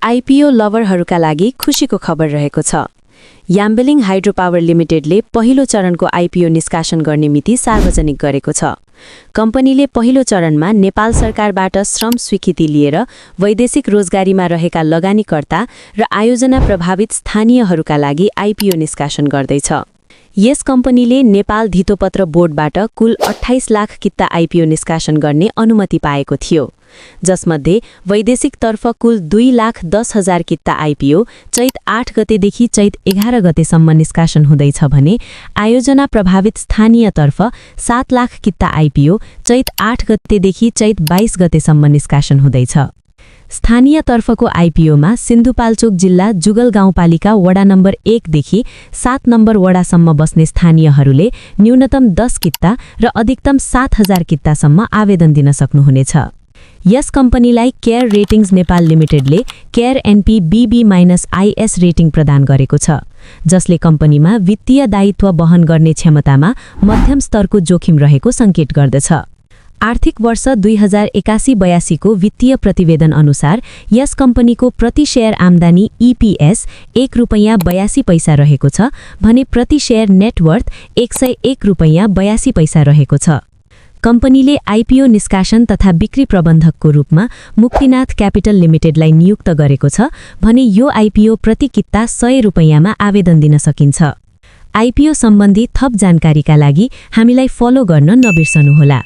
IPO लभरहरूका लागि खुशीको खबर रहेको छ। याम्बेलिङ हाइड्रो पावर लिमिटेडले पहिलो चरणको आईपीओ निष्कासन गर्ने मिति सार्वजनिक गरेको छ। कम्पनीले पहिलो चरणमा नेपाल सरकारबाट श्रम स्वीकृति लिएर वैदेशिक रोजगारीमा रहेका लगानीकर्ता र आयोजना प्रभावित स्थानीयहरूका लागि आईपीओ निष्कासन गर्दैछ। यस कम्पनीले नेपाल धितोपत्र बोर्डबाट कुल 28 लाख किता आईपीओ निष्कासन गर्ने अनुमति पाएको थियो, जसमध्ये वैदेशिकतर्फ कुल 2,10,000 किता आईपीओ चैत 8 गतेदेखि चैत 11 गतेसम्म निष्कासन हुँदैछ भने आयोजना प्रभावित स्थानीयतर्फ 7 लाख किता आईपीओ चैत 8 गतेदेखि चैत 22 गतेसम्म निष्कासन हुँदैछ। स्थानीयतर्फको आईपीओमा सिन्धुपाल्चोक जिल्ला जुगल गाउँपालिका वडा नम्बर 1 देखि 7 नम्बर वडासम्म बस्ने स्थानीयहरूले न्यूनतम 10 किता र अधिकतम 7,000 कितासम्म आवेदन दिन सक्नुहुनेछ। यस कम्पनीलाई केयर रेटिङ्स नेपाल लिमिटेडले केयर एनपी BB-IS रेटिङ प्रदान गरेको छ, जसले कम्पनीमा वित्तीय दायित्व वहन गर्ने क्षमतामा मध्यम स्तरको जोखिम रहेको सङ्केत गर्दछ। आर्थिक वर्ष 2081-82 को वित्तीय प्रतिवेदन अनुसार यस कम्पनीको प्रति शेयर आम्दानी EPS ₹1.82 रहेको छ भने प्रति शेयर नेटवर्थ ₹101.82 रहेको छ। कम्पनीले आईपीओ निष्कासन तथा बिक्री प्रबन्धकको रूपमा मुक्तिनाथ क्यापिटल लिमिटेडलाई नियुक्त गरेको छ भने यो आईपीओ प्रति किता ₹100 मा आवेदन दिन सकिन्छ। आईपीओ सम्बन्धी थप जानकारीका लागि हामीलाई फलो गर्न नबिर्सनुहोला।